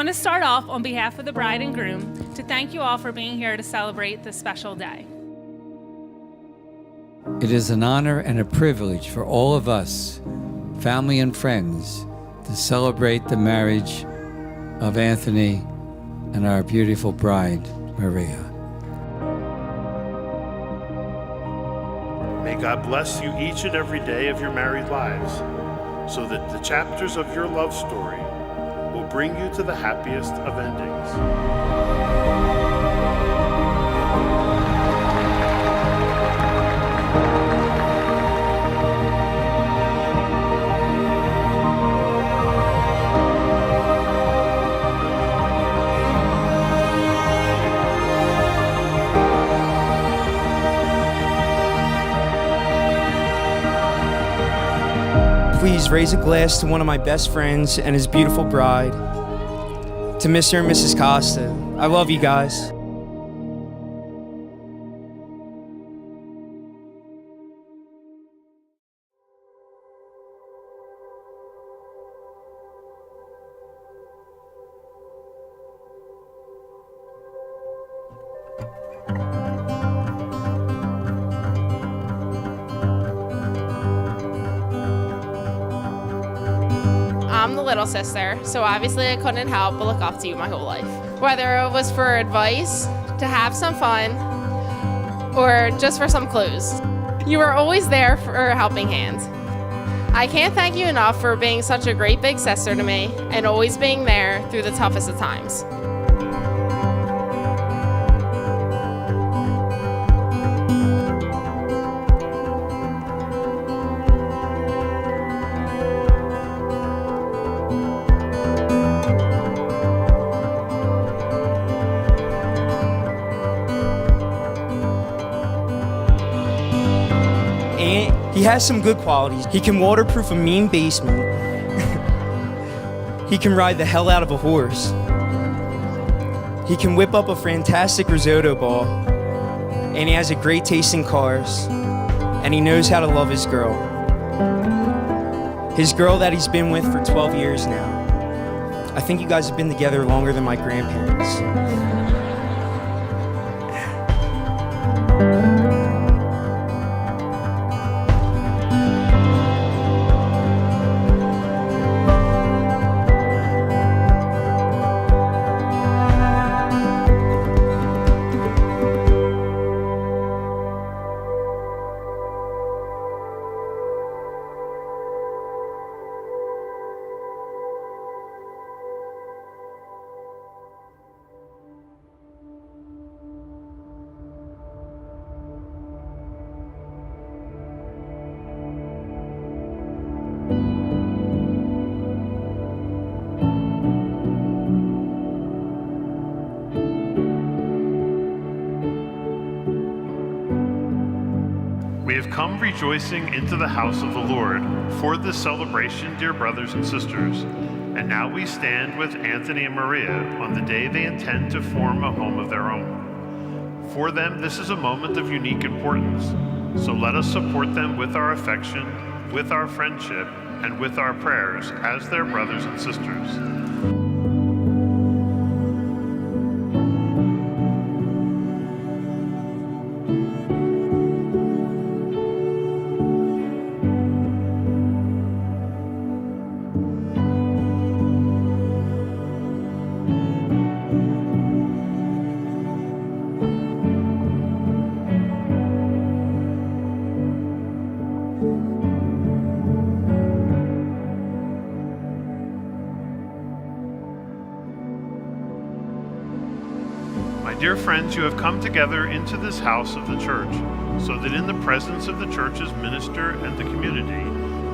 to start off on behalf of the bride and groom to thank you all for being here to celebrate this special day. It is an honor and a privilege for all of us, family and friends, to celebrate the marriage of Anthony and our beautiful bride, Maria. May God bless you each and every day of your married lives, so that the chapters of your love story will bring you to the happiest of endings. Please raise a glass to one of my best friends and his beautiful bride, to Mr. and Mrs. Costa. I love you guys. I'm the little sister, so obviously I couldn't help but look up to you my whole life. Whether it was for advice, to have some fun, or just for some clues. You were always there for a helping hand. I can't thank you enough for being such a great big sister to me and always being there through the toughest of times. He has some good qualities. He can waterproof a mean basement. He can ride the hell out of a horse. He can whip up a fantastic risotto ball. And he has a great taste in cars. And he knows how to love his girl. His girl that he's been with for 12 years now. I think you guys have been together longer than my grandparents. We have come rejoicing into the house of the Lord for this celebration, dear brothers and sisters. And now we stand with Anthony and Maria on the day they intend to form a home of their own. For them, this is a moment of unique importance. So let us support them with our affection, with our friendship, and with our prayers as their brothers and sisters. Dear friends, you have come together into this house of the church, so that in the presence of the church's minister and the community,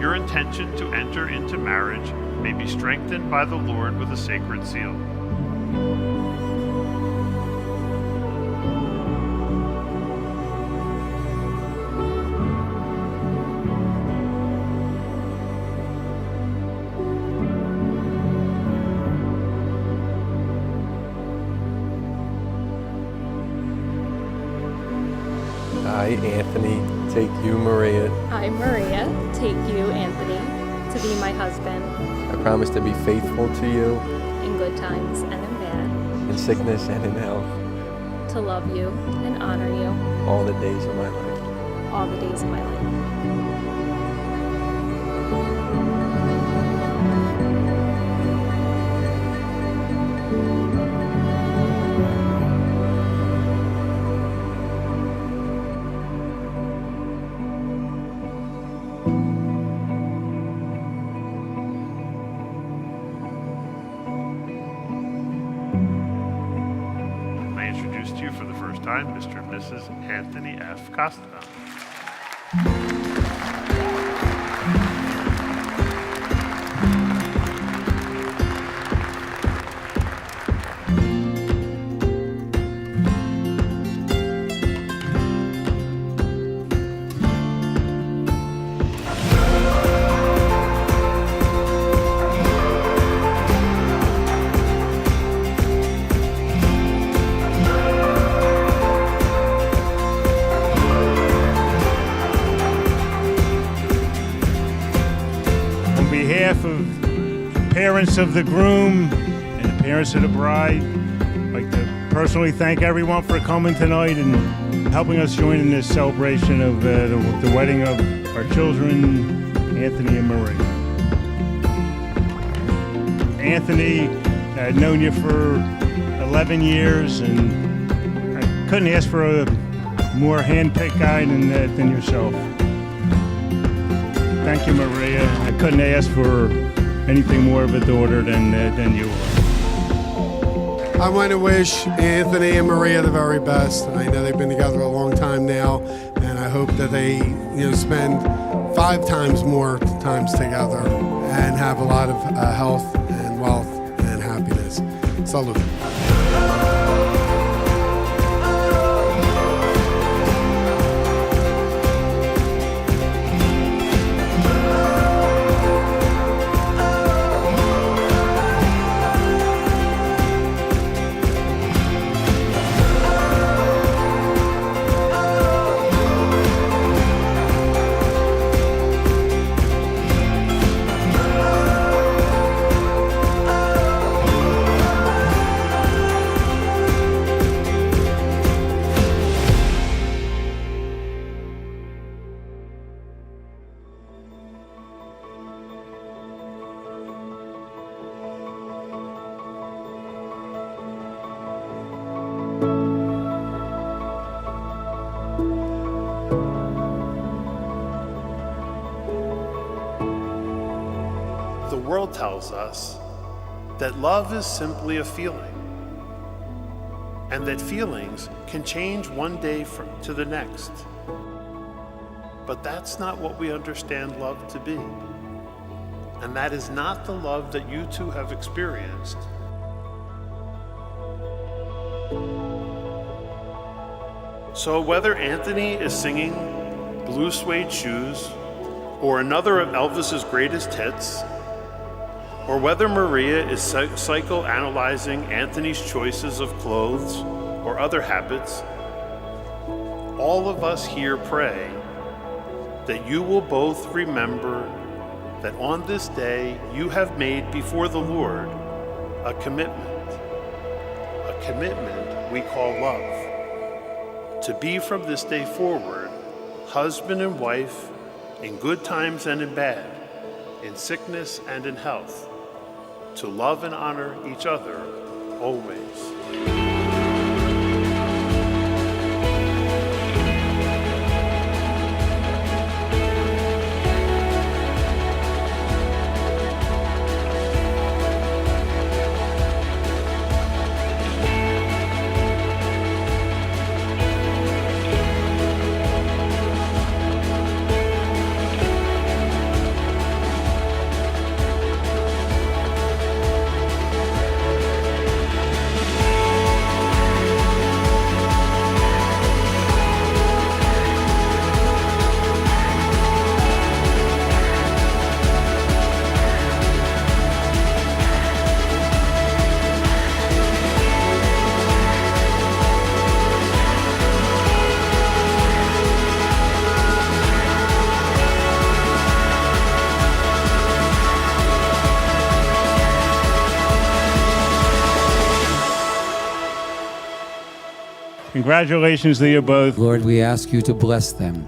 your intention to enter into marriage may be strengthened by the Lord with a sacred seal. I, Anthony, take you, Maria. I, Maria, take you, Anthony, to be my husband I promise to be faithful to you and in good times and in bad, in sickness and in health, to love you and honor you all the days of my life. all the days of my life. I introduce to you for the first time Mr. and Mrs. Anthony F. Costa. On behalf of parents of the groom and the parents of the bride, I'd like to personally thank everyone for coming tonight and helping us join in this celebration of the wedding of our children, Anthony and Marie. Anthony, I'd known you for 11 years, and I couldn't ask for a more hand-picked guy than yourself. Thank you, Maria. I couldn't ask for anything more of a daughter than you are. I want to wish Anthony and Maria the very best. I know they've been together a long time now, and I hope that they, spend 5 times more times together and have a lot of health and wealth and happiness. Salute. The world tells us that love is simply a feeling, and that feelings can change one day to the next. But that's not what we understand love to be. And that is not the love that you two have experienced. So whether Anthony is singing Blue Suede Shoes or another of Elvis's greatest hits, or whether Maria is psychoanalyzing Anthony's choices of clothes or other habits, all of us here pray that you will both remember that on this day you have made before the Lord a commitment we call love, to be from this day forward husband and wife in good times and in bad, in sickness and in health, to love and honor each other always. Congratulations to you both. Lord, we ask you to bless them,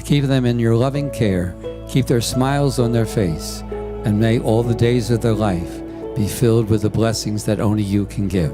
keep them in your loving care, keep their smiles on their face, and may all the days of their life be filled with the blessings that only you can give.